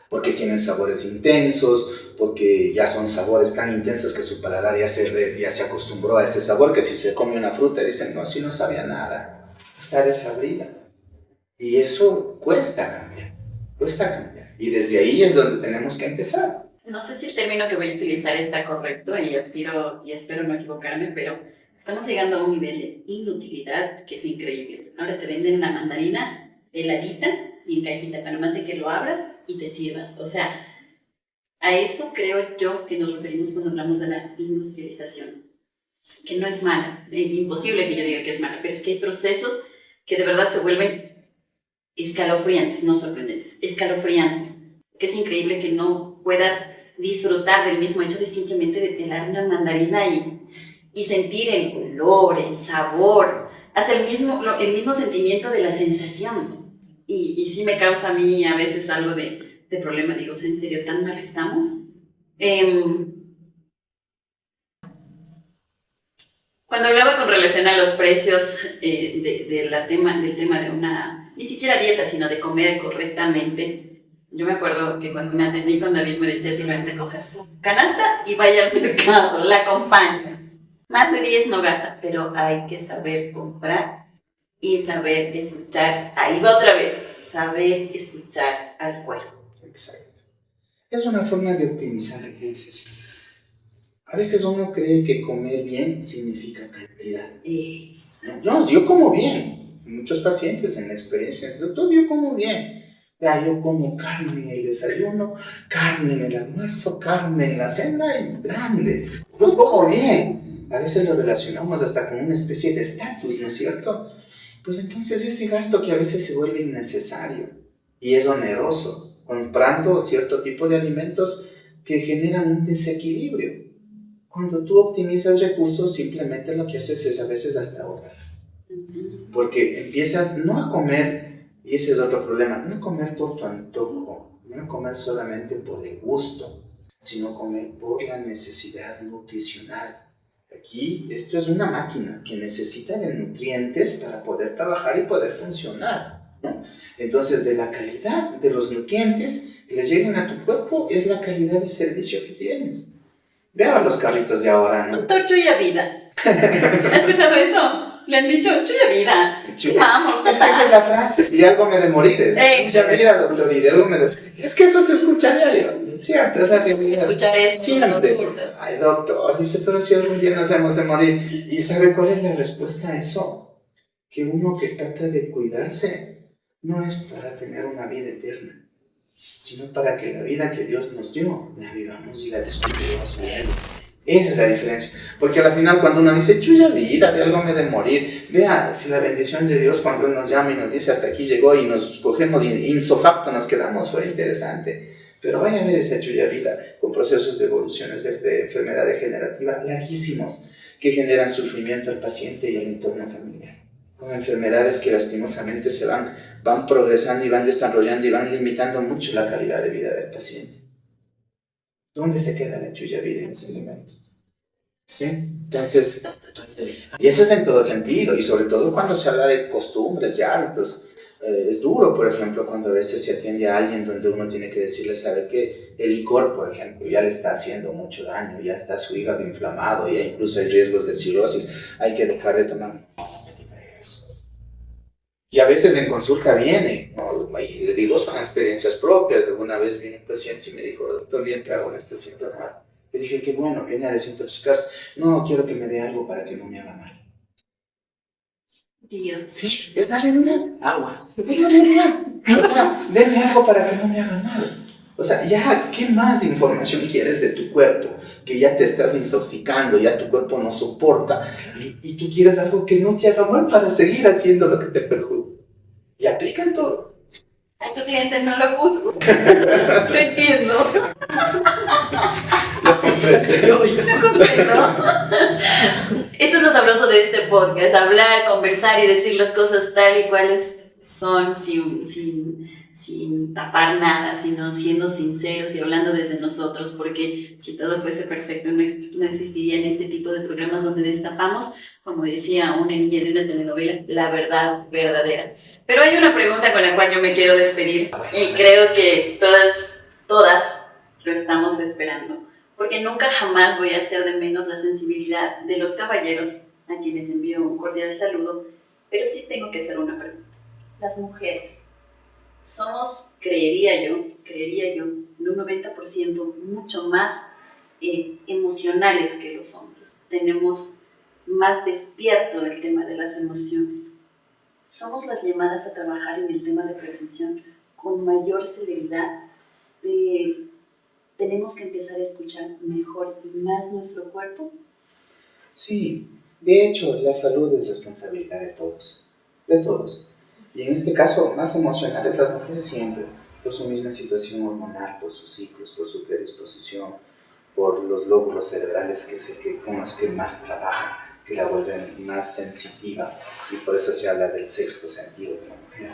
Porque tienen sabores intensos, porque ya son sabores tan intensos que su paladar ya se acostumbró a ese sabor, que si se come una fruta dicen, no, si no sabía nada, está desabrida. Y eso cuesta cambiar. Y desde ahí es donde tenemos que empezar. No sé si el término que voy a utilizar está correcto y espero no equivocarme, pero estamos llegando a un nivel de inutilidad que es increíble. Ahora te venden la mandarina heladita y en cajita, para más de que lo abras y te sirvas. O sea, a eso creo yo que nos referimos cuando hablamos de la industrialización, que no es mala, es imposible que yo diga que es mala, pero es que hay procesos que de verdad se vuelven escalofriantes, no sorprendentes, escalofriantes, que es increíble que no puedas disfrutar del mismo hecho de simplemente de pelar una mandarina y sentir el olor, el sabor, hasta el mismo sentimiento de la sensación. Y sí me causa a mí a veces algo de problema. Digo, ¿en serio tan mal estamos? Cuando hablaba con relación a los precios del tema de una, ni siquiera dieta, sino de comer correctamente, yo me acuerdo que cuando me atendí con David me decía, Silvana, coja su canasta y vaya al mercado, la acompaña. Más de 10 no gasta, pero hay que saber comprar y saber escuchar. Ahí va otra vez, saber escuchar al cuerpo. Exacto. Es una forma de optimizar recursos. A veces uno cree que comer bien significa cantidad. Yo como bien. Muchos pacientes en la experiencia dicen, doctor, yo como bien. Ya, yo como carne en el desayuno, carne en el almuerzo, carne en la cena y grande. Yo como bien. A veces lo relacionamos hasta con una especie de estatus, ¿no es cierto? Pues entonces ese gasto que a veces se vuelve innecesario y es oneroso, comprando cierto tipo de alimentos que generan un desequilibrio. Cuando tú optimizas recursos, simplemente lo que haces es a veces hasta ahorrar. Porque empiezas no a comer, y ese es otro problema, no a comer por tu antojo, no a comer solamente por el gusto, sino comer por la necesidad nutricional. Aquí esto es una máquina que necesita de nutrientes para poder trabajar y poder funcionar, ¿no? Entonces, de la calidad de los nutrientes que le lleguen a tu cuerpo es la calidad de servicio que tienes. Vean los carritos de ahora, ¿no? Doctor Chuya Vida. ¿Has escuchado eso? Le han dicho Chuya Vida. Vamos, es que esa es la frase. Y algo me de morir. Chuya Vida, doctor Vida. Algo me de... Es que eso se escucha diario. Cierto, es la realidad. Escuchar eso. Siempre. Ay, doctor, dice, pero si algún día nos hemos de morir. ¿Y sabe cuál es la respuesta a eso? Que uno que trata de cuidarse no es para tener una vida eterna, sino para que la vida que Dios nos dio, la vivamos y la disfrutemos bien. Esa es la diferencia. Porque al final cuando uno dice, chuya vida, de algo me de morir, vea, si la bendición de Dios cuando Él nos llama y nos dice hasta aquí llegó y nos cogemos insofacto facto nos quedamos, fue interesante. Pero vaya a ver esa chuya vida con procesos de evoluciones de enfermedad degenerativa larguísimos que generan sufrimiento al paciente y al entorno familiar. Con enfermedades que lastimosamente se van progresando y van desarrollando y van limitando mucho la calidad de vida del paciente. ¿Dónde se queda la chuya vida en ese momento? ¿Sí? Entonces, y eso es en todo sentido, y sobre todo cuando se habla de costumbres y hábitos. Es duro, por ejemplo, cuando a veces se atiende a alguien donde uno tiene que decirle, ¿sabe qué? El licor, por ejemplo, ya le está haciendo mucho daño, ya está su hígado inflamado, ya incluso hay riesgos de cirrosis, hay que dejar de tomar. Y a veces en consulta viene, ¿no? Y le digo, son experiencias propias. Alguna vez vino un paciente y me dijo, doctor, bien trago este síntoma. Le dije, qué bueno, viene a desintoxicarse. No, quiero que me dé algo para que no me haga mal. Dios. Sí, es la realidad. Agua. Es la realidad. O sea, denme algo para que no me haga mal. O sea, ya, ¿qué más información quieres de tu cuerpo? Que ya te estás intoxicando, ya tu cuerpo no soporta. Y tú quieres algo que no te haga mal para seguir haciendo lo que te perjudica. Y aplican todo. A su cliente no lo juzgo. Lo entiendo. Lo comprendo. Lo comprendo. Esto es lo sabroso de este podcast, hablar, conversar y decir las cosas tal y cuales son, sin tapar nada, sino siendo sinceros y hablando desde nosotros, porque si todo fuese perfecto no existirían este tipo de programas donde destapamos, como decía una niña de una telenovela, la verdad verdadera. Pero hay una pregunta con la cual yo me quiero despedir y creo que todas lo estamos esperando, porque nunca jamás voy a hacer de menos la sensibilidad de los caballeros, a quienes envío un cordial saludo, pero sí tengo que hacer una pregunta. Las mujeres somos, creería yo, en un 90% mucho más emocionales que los hombres. Tenemos más despierto el tema de las emociones. Somos las llamadas a trabajar en el tema de prevención con mayor celeridad. Tenemos que empezar a escuchar mejor y más nuestro cuerpo. Sí, de hecho, la salud es responsabilidad de todos. Y en este caso, más emocionales las mujeres siempre, por su misma situación hormonal, por sus ciclos, por su predisposición, por los lóbulos cerebrales con los que más trabajan, que la vuelven más sensitiva, y por eso se habla del sexto sentido de la mujer,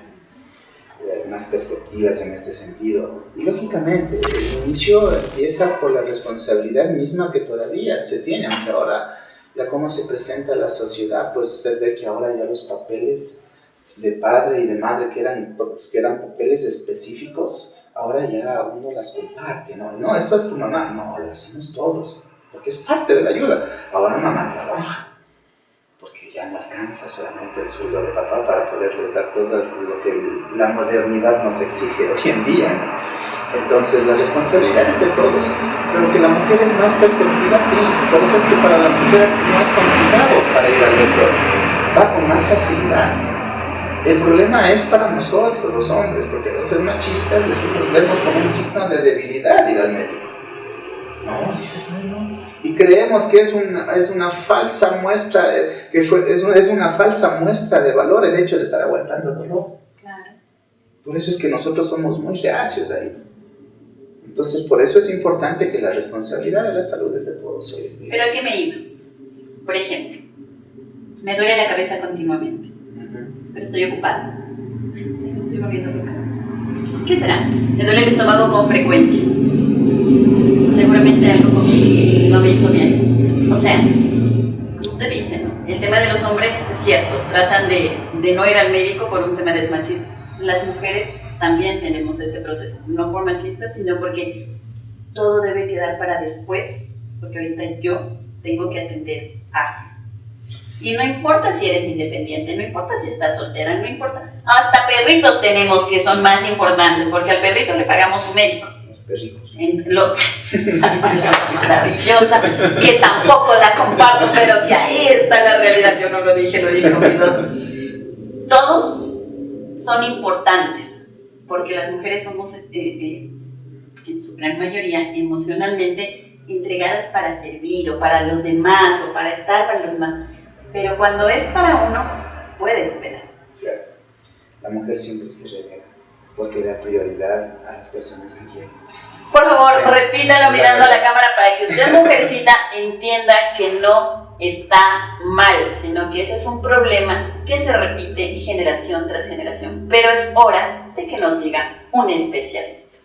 más perceptivas en este sentido. Y lógicamente, el inicio empieza por la responsabilidad misma que todavía se tiene, aunque ahora ya cómo se presenta la sociedad, pues usted ve que ahora ya los papeles de padre y de madre que eran papeles específicos, ahora ya uno las comparte, ¿no? No, esto es tu mamá, no, lo hacemos todos, porque es parte de la ayuda. Ahora mamá trabaja, porque ya no alcanza solamente el sueldo de papá para poderles dar todo lo que la modernidad nos exige hoy en día, ¿no? Entonces la responsabilidad es de todos, pero que la mujer es más perceptiva, sí, por eso es que para la mujer no es complicado para ir al doctor, va con más facilidad. el problema es para nosotros, los hombres, porque a veces machistas decimos, vemos como un signo de debilidad ir al médico. No, dices, no. Y creemos que es una falsa muestra, es una falsa muestra de valor el hecho de estar aguantando dolor. Claro. Por eso es que nosotros somos muy reacios ahí. Entonces, por eso es importante que la responsabilidad de la salud es de todos hoy en día. ¿Pero a qué me iba? Por ejemplo, me duele la cabeza continuamente, pero estoy ocupada. Sí, me estoy volviendo loca. ¿Qué será? Me duele el estómago con frecuencia. Seguramente algo comí no me hizo bien. O sea, como usted dice, ¿no? El tema de los hombres es cierto, tratan de no ir al médico por un tema de machismo. Las mujeres también tenemos ese proceso, no por machistas, sino porque todo debe quedar para después, porque ahorita yo tengo que atender a. Y no importa si eres independiente, no importa si estás soltera, no importa. Hasta perritos tenemos que son más importantes, porque al perrito le pagamos su médico. Los perrijos. Esa palabra maravillosa, que tampoco la comparto, pero que ahí está la realidad. Yo no lo dije, lo dijo mi doctor. Todos son importantes, porque las mujeres somos, en su gran mayoría, emocionalmente entregadas para servir, o para los demás, o para estar para los demás. Pero cuando es para uno, puede esperar. Cierto. La mujer siempre se relega, porque da prioridad a las personas que quieren. Por favor, repítalo mirando a la cámara para que usted, mujercita, entienda que no está mal, sino que ese es un problema que se repite generación tras generación. Pero es hora de que nos diga un especialista.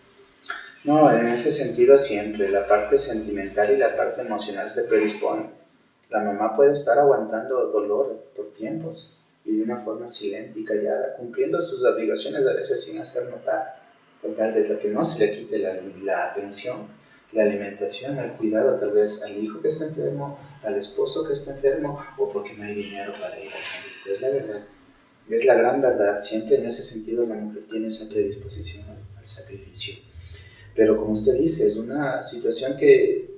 No, en ese sentido siempre, la parte sentimental y la parte emocional se predisponen. La mamá puede estar aguantando dolor por tiempos y de una forma silente y callada, cumpliendo sus obligaciones a veces sin hacer notar, con tal de que no se le quite la atención, la alimentación, el cuidado tal vez al hijo que está enfermo, al esposo que está enfermo, o porque no hay dinero para ir al médico. Es la verdad, es la gran verdad. Siempre en ese sentido la mujer tiene esa predisposición al sacrificio. Pero como usted dice, es una situación que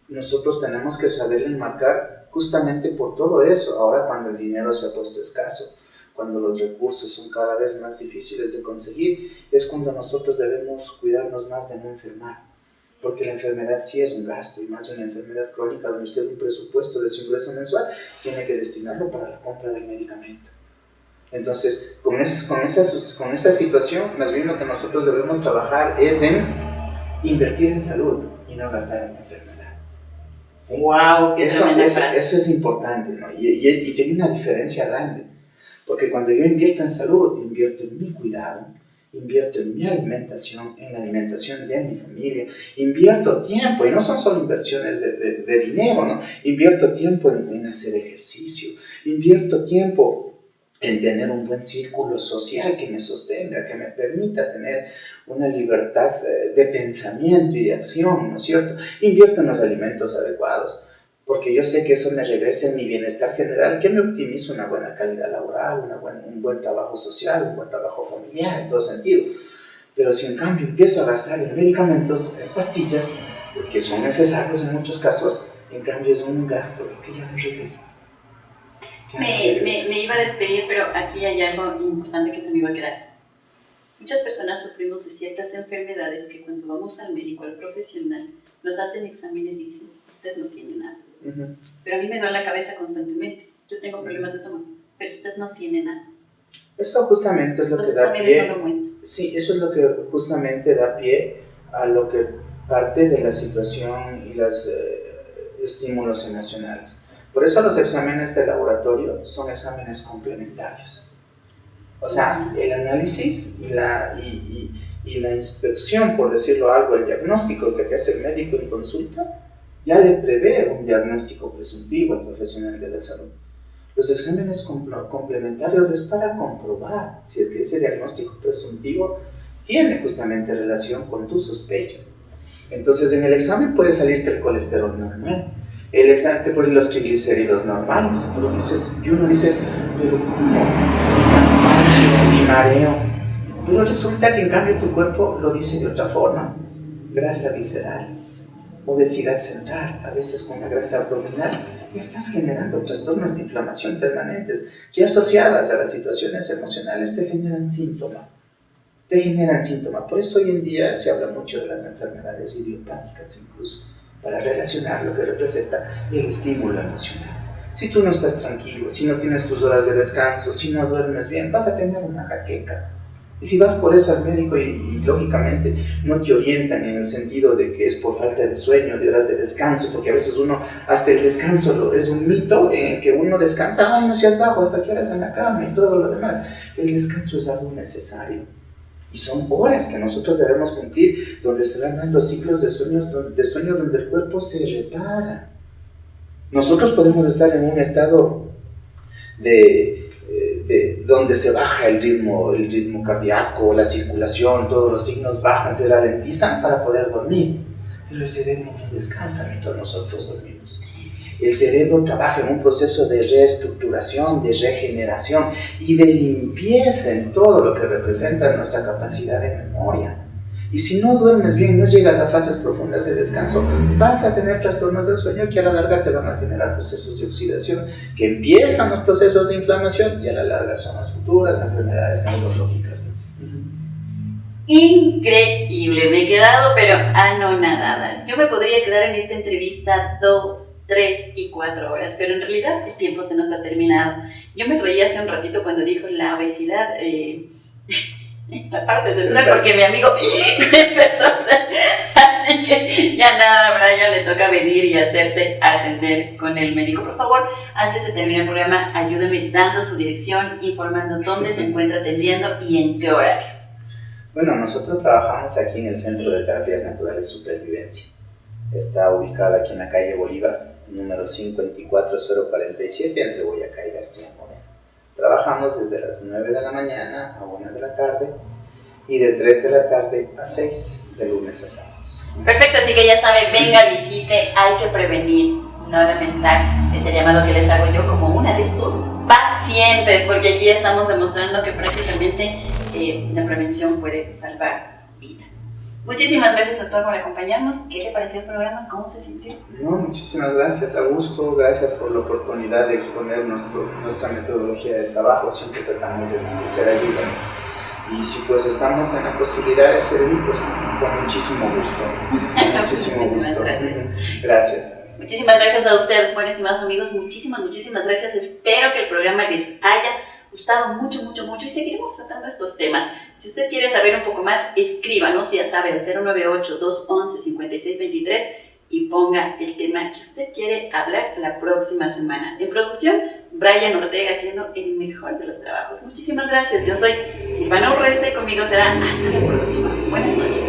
nosotros tenemos que saber enmarcar justamente por todo eso. Ahora cuando el dinero se ha puesto escaso, cuando los recursos son cada vez más difíciles de conseguir, es cuando nosotros debemos cuidarnos más de no enfermar. Porque la enfermedad sí es un gasto, y más de una enfermedad crónica donde usted un presupuesto de su ingreso mensual tiene que destinarlo para la compra del medicamento. Entonces, con esa situación, más bien lo que nosotros debemos trabajar es en invertir en salud y no gastar en enfermedad. ¿Sí? ¡Wow! Eso es importante, ¿no? Y tiene una diferencia grande, porque cuando yo invierto en salud, invierto en mi cuidado, invierto en mi alimentación, en la alimentación de mi familia, invierto tiempo, y no son solo inversiones de dinero, ¿no? Invierto tiempo en hacer ejercicio, invierto tiempo en tener un buen círculo social que me sostenga, que me permita tener una libertad de pensamiento y de acción, ¿no es cierto? Invierto en los alimentos adecuados, porque yo sé que eso me regresa en mi bienestar general, que me optimiza una buena calidad laboral, un buen trabajo social, un buen trabajo familiar, en todo sentido. Pero si en cambio empiezo a gastar en medicamentos, en pastillas, que son necesarios en muchos casos, en cambio es un gasto que ya no regresa. Me iba a despedir, pero aquí hay algo importante que se me iba a quedar. Muchas personas sufrimos de ciertas enfermedades que cuando vamos al médico, al profesional, nos hacen exámenes y dicen, usted no tiene nada. Pero a mí me duele la cabeza constantemente. Yo tengo problemas de estómago, pero usted no tiene nada. Eso justamente es lo que da pie. Los exámenes no lo muestran. Sí, eso es lo que justamente da pie a lo que parte de la situación y los estímulos emocionales. Por eso los exámenes de laboratorio son exámenes complementarios. O sea, el análisis y la inspección, por decirlo algo, el diagnóstico que te hace el médico en consulta, ya le prevé un diagnóstico presuntivo al profesional de la salud. Los exámenes complementarios es para comprobar si es que ese diagnóstico presuntivo tiene justamente relación con tus sospechas. Entonces, en el examen puede salirte el colesterol normal, el examen te pone los triglicéridos normales, y uno dice, pero ¿cómo? Cansancio y mareo. Pero resulta que en cambio tu cuerpo lo dice de otra forma: grasa visceral, obesidad central, a veces con la grasa abdominal ya estás generando trastornos de inflamación permanentes que asociadas a las situaciones emocionales te generan síntoma. Por eso hoy en día se habla mucho de las enfermedades idiopáticas incluso, para relacionar lo que representa el estímulo emocional. Si tú no estás tranquilo, si no tienes tus horas de descanso, si no duermes bien, vas a tener una jaqueca. Y si vas por eso al médico y lógicamente no te orientan en el sentido de que es por falta de sueño, de horas de descanso, porque a veces uno, hasta el descanso es un mito en el que uno descansa, ay, no seas vago, hasta que horas en la cama y todo lo demás. El descanso es algo necesario. Y son horas que nosotros debemos cumplir, donde se van dando ciclos de sueño donde el cuerpo se repara. Nosotros podemos estar en un estado donde se baja el ritmo cardíaco, la circulación, todos los signos bajan, se ralentizan para poder dormir. Pero el cerebro no descansa mientras nosotros dormimos. El cerebro trabaja en un proceso de reestructuración, de regeneración y de limpieza en todo lo que representa nuestra capacidad de memoria. Y si no duermes bien, no llegas a fases profundas de descanso, vas a tener trastornos del sueño que a la larga te van a generar procesos de oxidación, que empiezan los procesos de inflamación y a la larga son las futuras enfermedades neurológicas. Increíble, me he quedado pero anonadada. Yo me podría quedar en esta entrevista 2, 3 y 4 horas, pero en realidad el tiempo se nos ha terminado. Yo me reí hace un ratito cuando dijo la obesidad, la parte central, porque mi amigo empezó a hacer, así que ya nada, a Brian le toca venir y hacerse atender con el médico. Por favor, antes de terminar el programa, ayúdeme dando su dirección, informando dónde se encuentra atendiendo y en qué horarios. Bueno, nosotros trabajamos aquí en el Centro de Terapias Naturales Supervivencia. Está ubicado aquí en la calle Bolívar, número 54047, entre Boyacá y García Moreno. Trabajamos desde las 9 de la mañana a 1 de la tarde y de 3 de la tarde a 6 de lunes a sábados. Perfecto, así que ya sabe, venga, visite, hay que prevenir, no lamentar ese llamado que les hago yo como una de sus pacientes, porque aquí estamos demostrando que prácticamente la prevención puede salvar vidas. Muchísimas gracias, doctor, por acompañarnos. ¿Qué le pareció el programa? ¿Cómo se sintió? No, muchísimas gracias, Augusto. Gracias por la oportunidad de exponer nuestra metodología de trabajo. Siempre tratamos de ser ayuda. Y si pues estamos en la posibilidad de servir, pues con muchísimo gusto. Muchísimo gusto. Gracias. Muchísimas gracias a usted, buenos estimados amigos. Muchísimas gracias. Espero que el programa les haya gustado mucho y seguiremos tratando estos temas. Si usted quiere saber un poco más, escríbanos, ya sabe, al 098-211-5623 y ponga el tema que usted quiere hablar la próxima semana. En producción, Brian Ortega haciendo el mejor de los trabajos. Muchísimas gracias. Yo soy Silvana Urresta y conmigo será hasta la próxima. Buenas noches.